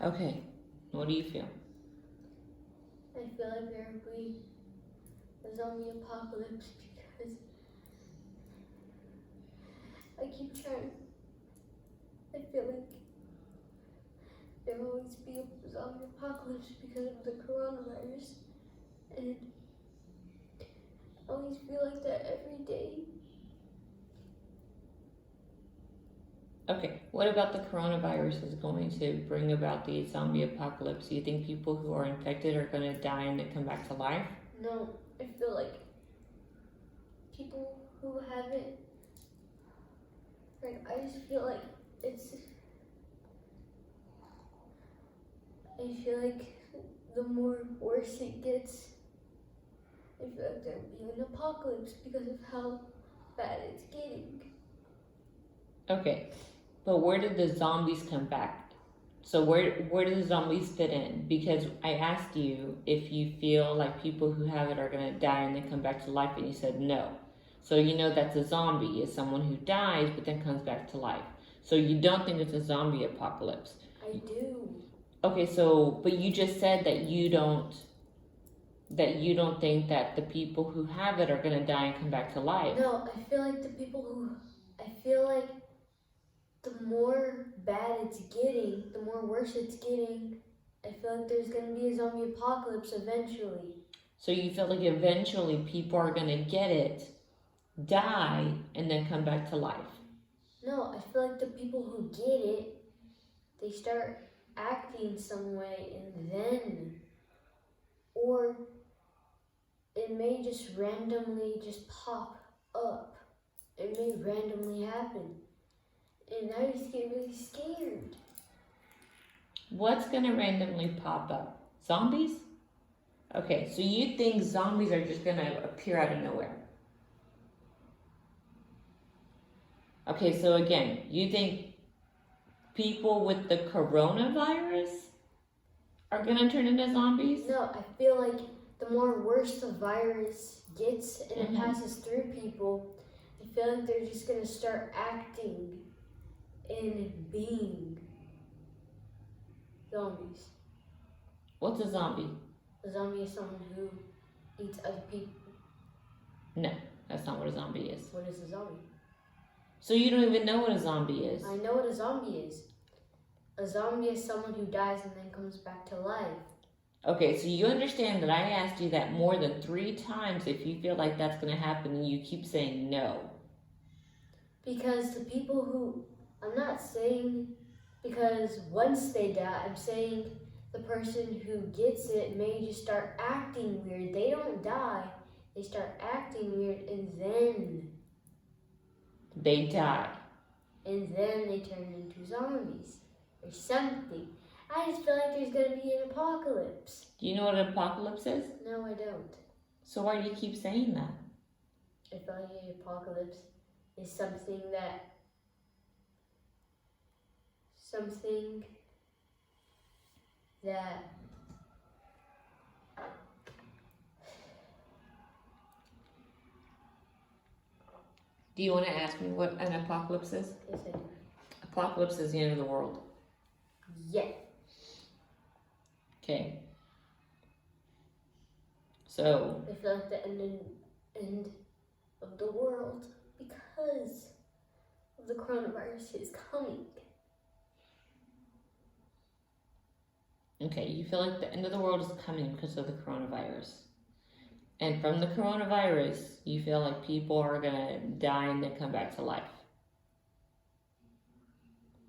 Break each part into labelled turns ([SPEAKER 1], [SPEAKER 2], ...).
[SPEAKER 1] Okay, what do you feel?
[SPEAKER 2] I feel like there will be a zombie apocalypse because I keep trying. I feel like there will always be a zombie apocalypse because of the coronavirus, and I always feel like that every day.
[SPEAKER 1] Okay, what about the coronavirus is going to bring about the zombie apocalypse? Do you think people who are infected are going to die and then come back to life?
[SPEAKER 2] No, I feel like people who have it, like, I just feel like it's, I feel like the more worse it gets, I feel like there'll be an apocalypse because of how bad it's getting.
[SPEAKER 1] Okay, but where did the zombies come back? So where do the zombies fit in? Because I asked you if you feel like people who have it are going to die and then come back to life, and you said no. So you know that's a zombie, is someone who dies but then comes back to life. So you don't think it's a zombie apocalypse.
[SPEAKER 2] I do.
[SPEAKER 1] Okay, so but you just said that you don't think that the people who have it are going to die and come back to life.
[SPEAKER 2] No, I feel like I feel like the more bad it's getting, the more worse it's getting, I feel like there's going to be a zombie apocalypse eventually.
[SPEAKER 1] So you feel like eventually people are going to get it, die, and then come back to life.
[SPEAKER 2] No, I feel like the people who get it, they start acting some way and then, or it may just randomly just pop up. It may randomly happen. And I just get really scared.
[SPEAKER 1] What's going to randomly pop up? Zombies? Okay, so you think zombies are just going to appear out of nowhere? Okay, so again, you think people with the coronavirus are going to turn into zombies?
[SPEAKER 2] No, I feel like the more worse the virus gets and it passes through people, I feel like they're just going to start acting and being zombies.
[SPEAKER 1] What's a zombie?
[SPEAKER 2] A zombie is someone who eats other people.
[SPEAKER 1] No, that's not what a zombie is.
[SPEAKER 2] What is a zombie?
[SPEAKER 1] So you don't even know what a zombie is?
[SPEAKER 2] I know what a zombie is. A zombie is someone who dies and then comes back to life.
[SPEAKER 1] Okay, so you understand that I asked you that more than 3 times if you feel like that's going to happen, and you keep saying no.
[SPEAKER 2] Because the people who, I'm not saying because once they die, I'm saying the person who gets it may just start acting weird. They don't die, they start acting weird and then
[SPEAKER 1] They die.
[SPEAKER 2] And then they turn into zombies or something. I just feel like there's going to be an apocalypse.
[SPEAKER 1] Do you know what an apocalypse is?
[SPEAKER 2] No, I don't.
[SPEAKER 1] So why do you keep saying that?
[SPEAKER 2] I feel like an apocalypse is something that
[SPEAKER 1] Do you want to ask me what an apocalypse is?
[SPEAKER 2] Yes, I do.
[SPEAKER 1] Apocalypse is the end of the world.
[SPEAKER 2] Yeah.
[SPEAKER 1] Okay. So
[SPEAKER 2] I feel like the end of the world because of the coronavirus is coming.
[SPEAKER 1] okay, you feel like the end of the world is coming because of the coronavirus. And from the coronavirus, you feel like people are going to die and then come back to life.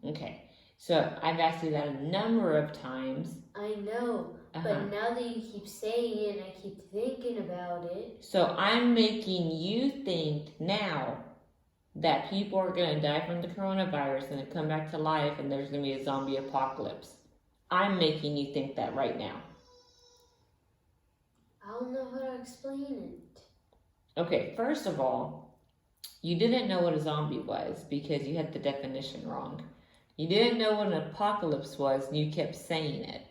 [SPEAKER 1] Okay, so I've asked you that a number of times.
[SPEAKER 2] I know, but now that you keep saying it and I keep thinking about it.
[SPEAKER 1] So I'm making you think now that people are going to die from the coronavirus and then come back to life and there's going to be a zombie apocalypse. I'm making you think that right now.
[SPEAKER 2] I don't know how to explain it.
[SPEAKER 1] Okay, first of all, you didn't know what a zombie was because you had the definition wrong. You didn't know what an apocalypse was and you kept saying it.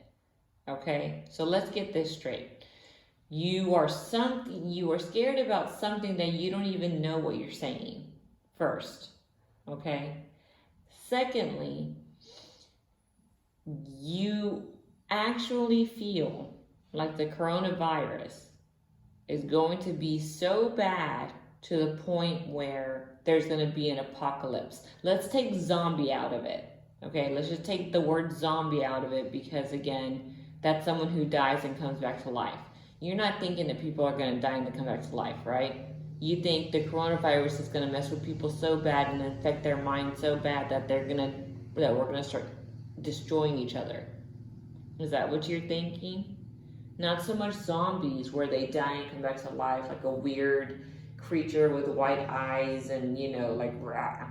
[SPEAKER 1] Okay, so let's get this straight. You are scared about something that you don't even know what you're saying. First, okay? Secondly, you you actually feel like the coronavirus is going to be so bad to the point where there's going to be an apocalypse? Let's take zombie out of it. Okay, let's just take the word zombie out of it, because again, that's someone who dies and comes back to life. You're not thinking that people are going to die and come back to life, right? You think the coronavirus is going to mess with people so bad and affect their mind so bad that we're going to start destroying each other. Is that what you're thinking? Not so much zombies where they die and come back to life like a weird creature with white eyes and, like rah.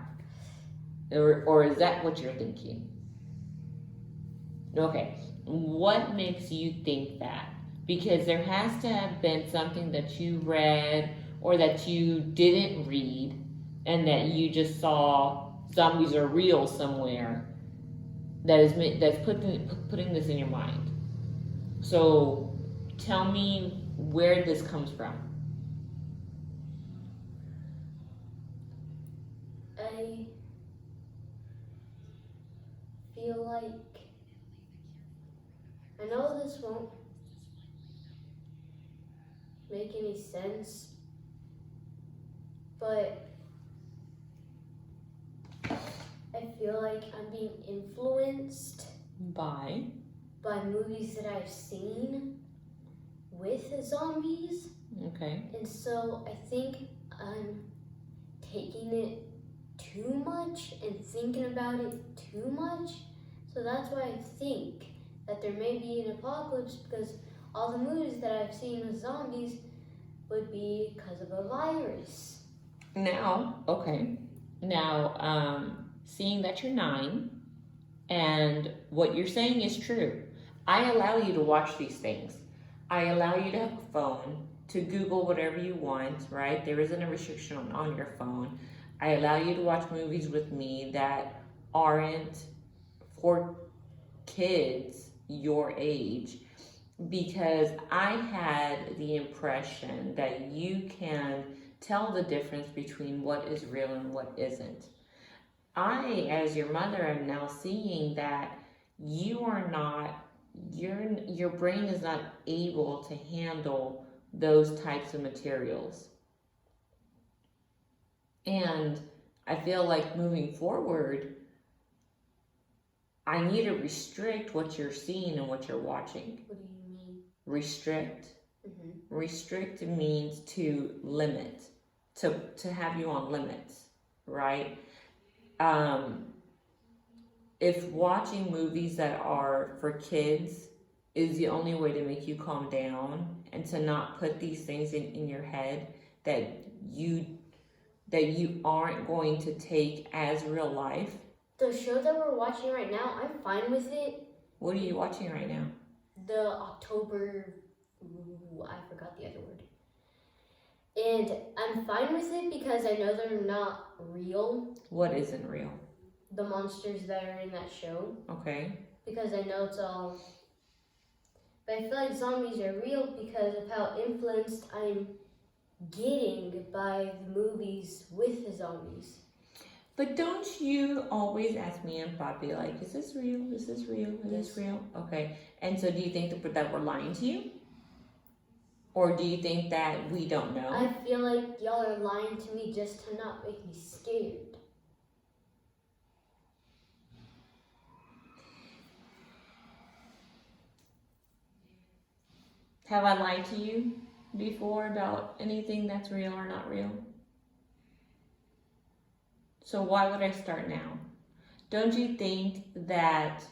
[SPEAKER 1] Or is that what you're thinking? Okay, what makes you think that? Because there has to have been something that you read or that you didn't read and that you just saw zombies are real somewhere that's putting this in your mind. So tell me where this comes from.
[SPEAKER 2] I feel like, I know this won't make any sense, but I feel like I'm being influenced
[SPEAKER 1] By
[SPEAKER 2] movies that I've seen with zombies.
[SPEAKER 1] Okay.
[SPEAKER 2] And so I think I'm taking it too much and thinking about it too much. So that's why I think that there may be an apocalypse, because all the movies that I've seen with zombies would be because of a virus.
[SPEAKER 1] Now, seeing that you're 9 and what you're saying is true, I allow you to watch these things. I allow you to have a phone to Google whatever you want, right? There isn't a restriction on your phone. I allow you to watch movies with me that aren't for kids your age, because I had the impression that you can tell the difference between what is real and what isn't. I, as your mother, am now seeing that you are not, your brain is not able to handle those types of materials. And I feel like moving forward, I need to restrict what you're seeing and what you're watching.
[SPEAKER 2] What do you mean?
[SPEAKER 1] Restrict.
[SPEAKER 2] Mm-hmm.
[SPEAKER 1] Restrict means to limit, to have you on limits, right? If watching movies that are for kids is the only way to make you calm down and to not put these things in your head that you aren't going to take as real life.
[SPEAKER 2] The show that we're watching right now, I'm fine with it.
[SPEAKER 1] What are you watching right now?
[SPEAKER 2] The October, I forgot the other word. And I'm fine with it because I know they're not real.
[SPEAKER 1] What isn't real?
[SPEAKER 2] The monsters that are in that show.
[SPEAKER 1] Okay.
[SPEAKER 2] Because I know it's all... But I feel like zombies are real because of how influenced I'm getting by the movies with the zombies.
[SPEAKER 1] But don't you always ask me and Bobby, like, is this real? Is this real? Is this real? Okay. And so do you think that we're lying to you? Or do you think that we don't know?
[SPEAKER 2] I feel like y'all are lying to me just to not make me scared.
[SPEAKER 1] Have I lied to you before about anything that's real or not real? So why would I start now? Don't you think that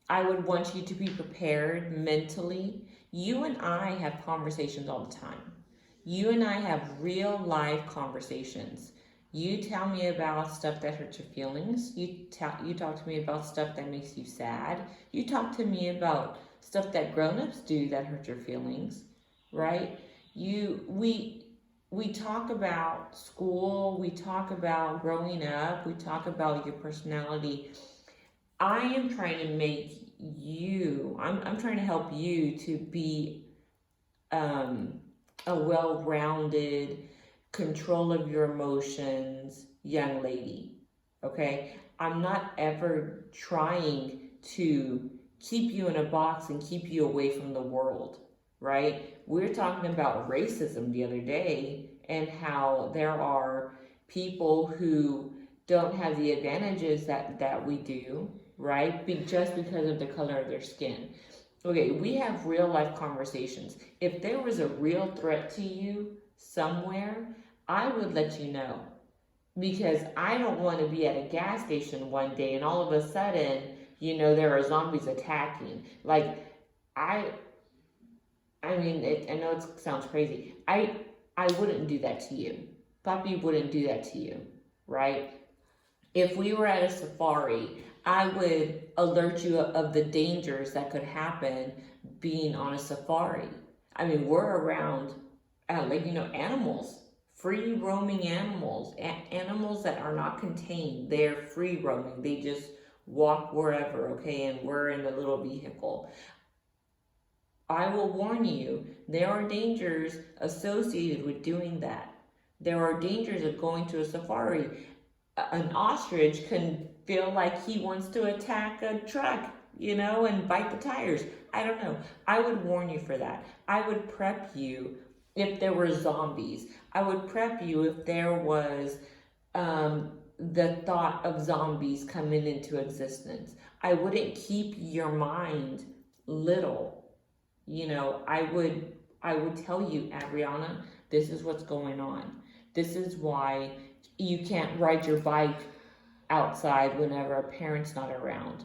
[SPEAKER 1] I would want you to be prepared mentally? You and I have conversations all the time. You and I have real life conversations. You tell me about stuff that hurts your feelings. You talk to me about stuff that makes you sad. You talk to me about stuff that grown-ups do that hurt your feelings, right? We talk about school, we talk about growing up, we talk about your personality. I am trying to make you, I'm trying to help you to be a well-rounded, control of your emotions young lady, okay? I'm not ever trying to keep you in a box and keep you away from the world, right? We were talking about racism the other day and how there are people who don't have the advantages that we do, right? Just because of the color of their skin. Okay, we have real life conversations. If there was a real threat to you somewhere, I would let you know, because I don't want to be at a gas station one day and all of a sudden, there are zombies attacking. Like, I, I mean, I know it sounds crazy. I wouldn't do that to you. Puppy wouldn't do that to you, right? If we were at a safari, I would alert you of the dangers that could happen being on a safari. I mean, we're around, animals, free roaming animals, animals that are not contained. They're free roaming. They just walk wherever, okay? And we're in a little vehicle. I will warn you, there are dangers associated with doing that. There are dangers of going to a safari. An ostrich can feel like he wants to attack a truck, and bite the tires. I don't know. I would warn you for that. I would prep you if there were zombies. I would prep you if there was the thought of zombies coming into existence. I wouldn't keep your mind little. I would tell you, Adriana, this is what's going on. This is why you can't ride your bike outside whenever a parent's not around.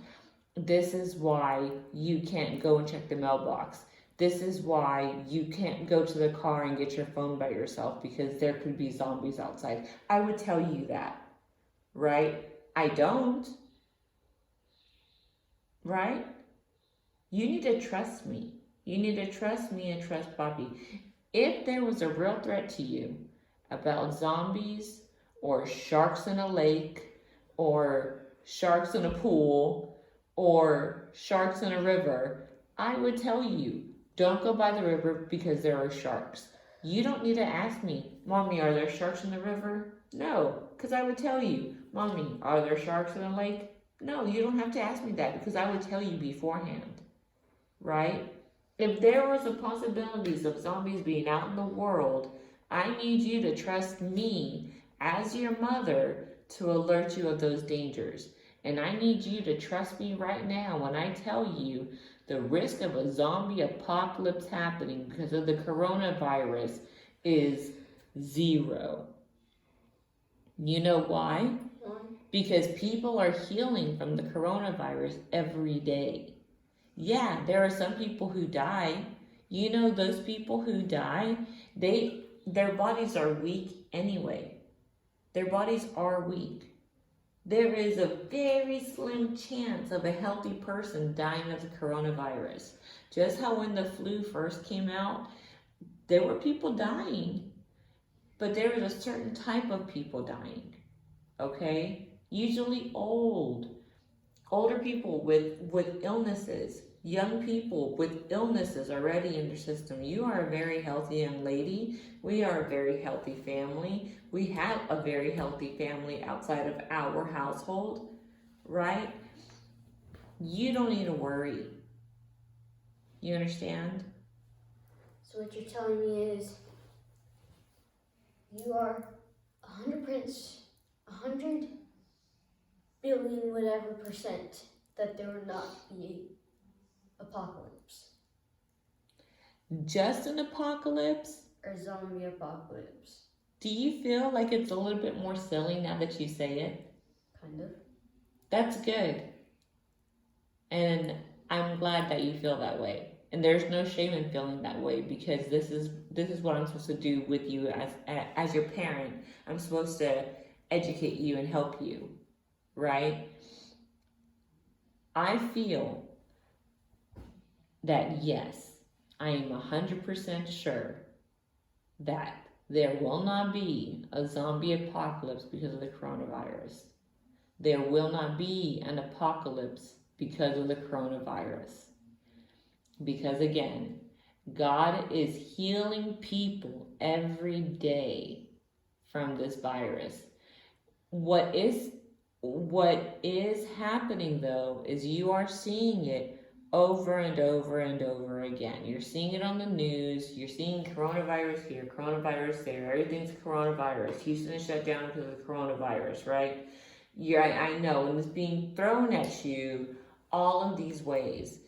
[SPEAKER 1] This is why you can't go and check the mailbox. This is why you can't go to the car and get your phone by yourself, because there could be zombies outside. I would tell you that, right? I don't, right? You need to trust me. You need to trust me and trust Poppy. If there was a real threat to you about zombies or sharks in a lake or sharks in a pool or sharks in a river, I would tell you, don't go by the river because there are sharks. You don't need to ask me, Mommy, are there sharks in the river? No, because I would tell you. Mommy, are there sharks in a lake? No, you don't have to ask me that, because I would tell you beforehand, right? If there was a possibilities of zombies being out in the world, I need you to trust me as your mother to alert you of those dangers. And I need you to trust me right now when I tell you the risk of a zombie apocalypse happening because of the coronavirus is 0. You know why? Because people are healing from the coronavirus every day. Yeah, there are some people who die. Those people who die, their bodies are weak anyway. Their bodies are weak. There is a very slim chance of a healthy person dying of the coronavirus. Just how when the flu first came out, there were people dying, but there was a certain type of people dying, okay? Usually older people with illnesses, young people with illnesses already in their system. You are a very healthy young lady. We are a very healthy family. We have a very healthy family outside of our household, right? You don't need to worry. You understand?
[SPEAKER 2] So what you're telling me is you are 100 billion whatever percent that there will not be apocalypse.
[SPEAKER 1] Just an apocalypse?
[SPEAKER 2] Or zombie apocalypse.
[SPEAKER 1] Do you feel like it's a little bit more silly now that you say it?
[SPEAKER 2] Kind of.
[SPEAKER 1] That's good. And I'm glad that you feel that way. And there's no shame in feeling that way, because this is what I'm supposed to do with you as your parent. I'm supposed to educate you and help you, right? I feel that yes, I am 100% sure that there will not be a zombie apocalypse because of the coronavirus. There will not be an apocalypse because of the coronavirus. Because again, God is healing people every day from this virus. What is happening though is you are seeing it over and over and over again. You're seeing it on the news. You're seeing coronavirus here, coronavirus there. Everything's coronavirus. Houston is shut down because of the coronavirus, right? I know, and it's being thrown at you all of these ways.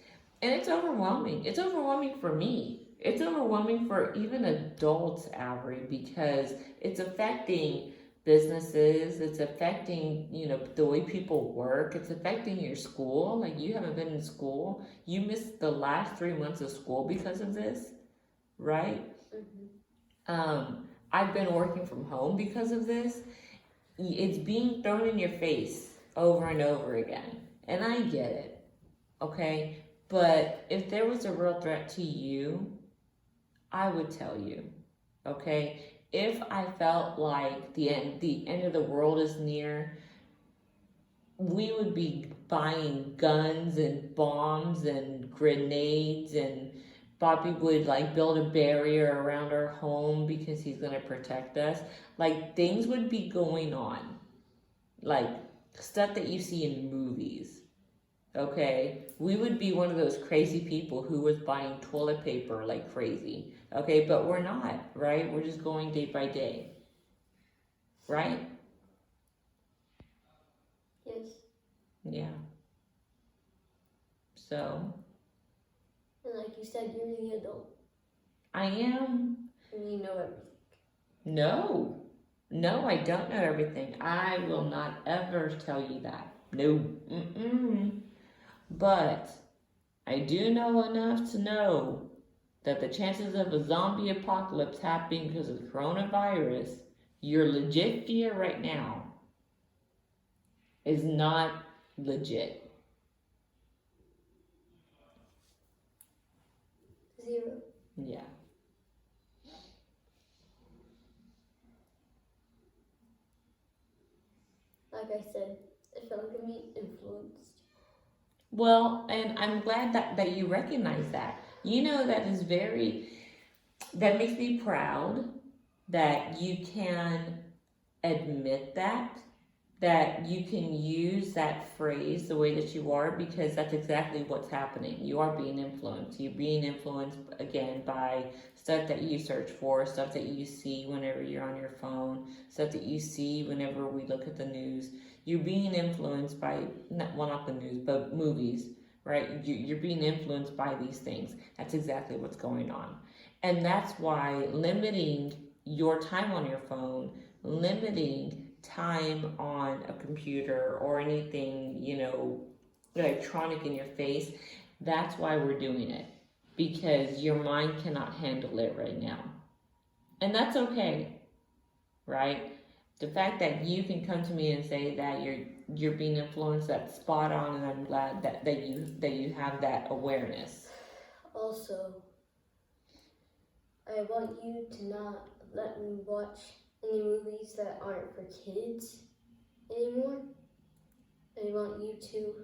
[SPEAKER 1] And it's overwhelming. It's overwhelming for me. It's overwhelming for even adults, Avery, because it's affecting businesses, it's affecting, the way people work, it's affecting your school. Like, you haven't been in school, you missed the last 3 months of school because of this, right? I've been working from home because of this. It's being thrown in your face over and over again, and I get it, okay? But if there was a real threat to you, I would tell you, okay? If I felt like the end of the world is near, we would be buying guns and bombs and grenades, and Bobby would like build a barrier around our home because he's going to protect us. Like, things would be going on, like stuff that you see in movies. Okay, we would be one of those crazy people who was buying toilet paper like crazy. Okay, but we're not, right? We're just going day by day, right?
[SPEAKER 2] Yes.
[SPEAKER 1] Yeah. So,
[SPEAKER 2] And like you said, you're the adult.
[SPEAKER 1] I am.
[SPEAKER 2] And you know everything.
[SPEAKER 1] No, I don't know everything. I will not ever tell you that. No. But I do know enough to know that the chances of a zombie apocalypse happening because of the coronavirus, your legit fear right now, is not legit.
[SPEAKER 2] 0.
[SPEAKER 1] Yeah.
[SPEAKER 2] Like I said, I feel like I'm being influenced.
[SPEAKER 1] Well, and I'm glad that you recognize that. That makes me proud that you can admit that you can use that phrase the way that you are, because that's exactly what's happening. You are being influenced. You're being influenced, again, by stuff that you search for, stuff that you see whenever you're on your phone, stuff that you see whenever we look at the news. You're being influenced by, not the news, but movies, right? You're being influenced by these things. That's exactly what's going on. And that's why limiting your time on your phone, limiting time on a computer or anything, electronic in your face, that's why we're doing it. Because your mind cannot handle it right now. And that's okay, right? The fact that you can come to me and say that you're being influenced, that's spot on, and I'm glad that you have that awareness.
[SPEAKER 2] Also, I want you to not let me watch any movies that aren't for kids anymore. I want you to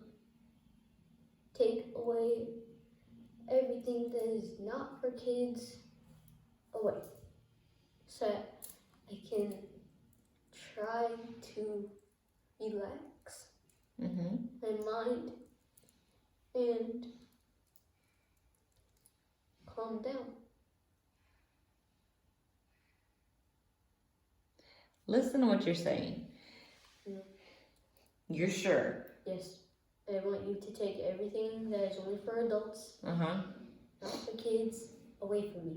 [SPEAKER 2] take away everything that is not for kids away, so I can try to relax my mind and calm down.
[SPEAKER 1] Listen to what you're saying.
[SPEAKER 2] Mm.
[SPEAKER 1] You're sure?
[SPEAKER 2] Yes. I want you to take everything that is only for adults, not for kids, away from me.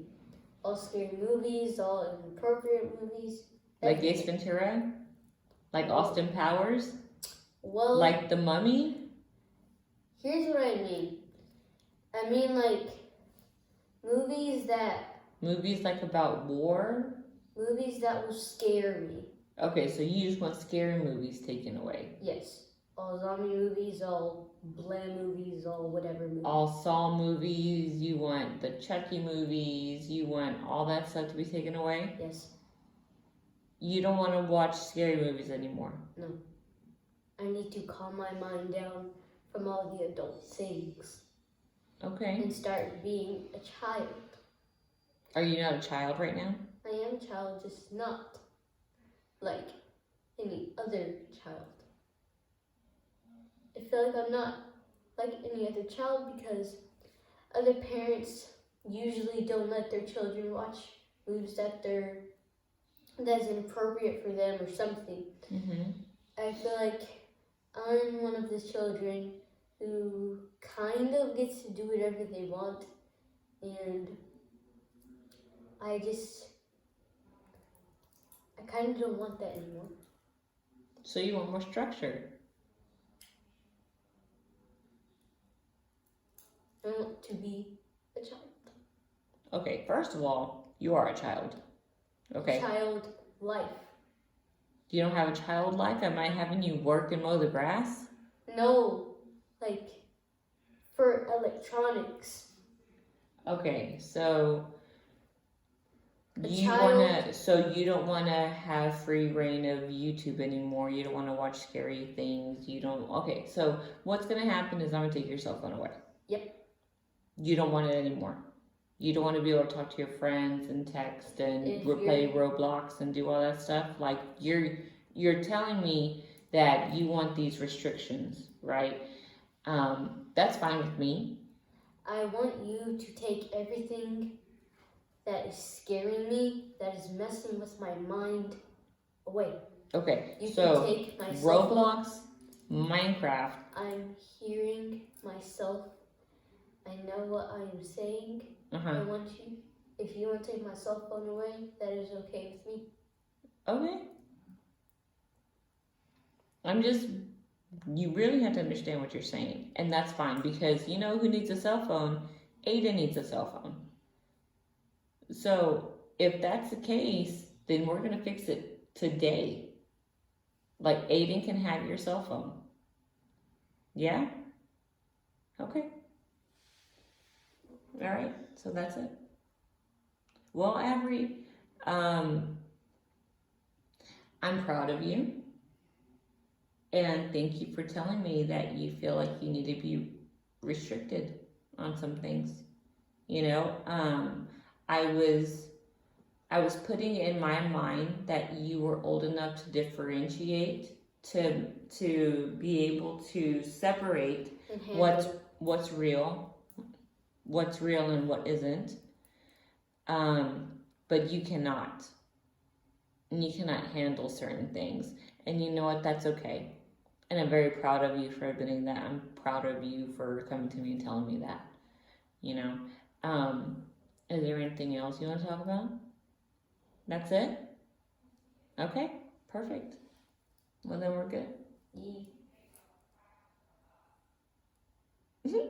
[SPEAKER 2] All scary movies, all inappropriate movies.
[SPEAKER 1] Like Ace Ventura? Like Austin Powers?
[SPEAKER 2] Well,
[SPEAKER 1] like The Mummy?
[SPEAKER 2] Here's what I mean. I mean, like, movies
[SPEAKER 1] like about war?
[SPEAKER 2] Movies that will scare me.
[SPEAKER 1] Okay, so you just want scary movies taken away.
[SPEAKER 2] Yes. All zombie movies, all bland movies, all whatever movies.
[SPEAKER 1] All Saw movies, you want the Chucky movies, you want all that stuff to be taken away?
[SPEAKER 2] Yes.
[SPEAKER 1] You don't want to watch scary movies anymore?
[SPEAKER 2] No. I need to calm my mind down from all the adult things.
[SPEAKER 1] Okay.
[SPEAKER 2] And start being a child.
[SPEAKER 1] Are you not a child right now?
[SPEAKER 2] I am a child, just not like any other child. I feel like I'm not like any other child because other parents usually don't let their children watch movies that's inappropriate for them or something.
[SPEAKER 1] Mm-hmm.
[SPEAKER 2] I feel like I'm one of the children who kind of gets to do whatever they want, and I kind of don't want that anymore.
[SPEAKER 1] So you want more structure.
[SPEAKER 2] I want to be a child.
[SPEAKER 1] Okay, first of all, you are a child. Okay.
[SPEAKER 2] Child life.
[SPEAKER 1] You don't have a child life? Am I having you work and mow the grass?
[SPEAKER 2] No, like for electronics.
[SPEAKER 1] Okay, so
[SPEAKER 2] A
[SPEAKER 1] you
[SPEAKER 2] child-
[SPEAKER 1] you don't wanna have free reign of YouTube anymore. You don't wanna watch scary things. You don't. Okay, so what's gonna happen is I'm gonna take your cell phone away.
[SPEAKER 2] Yep.
[SPEAKER 1] You don't want it anymore. You don't want to be able to talk to your friends and text and
[SPEAKER 2] If
[SPEAKER 1] play
[SPEAKER 2] you're-
[SPEAKER 1] Roblox and do all that stuff. Like you're telling me that you want these restrictions, right? That's fine with me.
[SPEAKER 2] I want you to take everything that is scaring me, that is messing with my mind, away.
[SPEAKER 1] Okay,
[SPEAKER 2] You
[SPEAKER 1] so
[SPEAKER 2] can take my cell phone.
[SPEAKER 1] Roblox, Minecraft.
[SPEAKER 2] I'm hearing myself. I know what I am saying.
[SPEAKER 1] Uh-huh.
[SPEAKER 2] I want you. If you want to take my cell phone away, that is okay with me.
[SPEAKER 1] Okay. You really have to understand what you're saying, and that's fine because you know who needs a cell phone? Aiden needs a cell phone. So if that's the case, then we're gonna fix it today. Like Aiden can have your cell phone. Yeah? Okay. All right, so that's it. Well, Avery, I'm proud of you. And thank you for telling me that you feel like you need to be restricted on some things. You know, I was putting in my mind that you were old enough to differentiate, to be able to separate
[SPEAKER 2] And handle.
[SPEAKER 1] what's real and what isn't. But you cannot. And you cannot handle certain things. And you know what? That's okay. And I'm very proud of you for admitting that. I'm proud of you for coming to me and telling me that. You know. Is there anything else you want to talk about? That's it? Okay, perfect. Well, then we're good.
[SPEAKER 2] Yeah.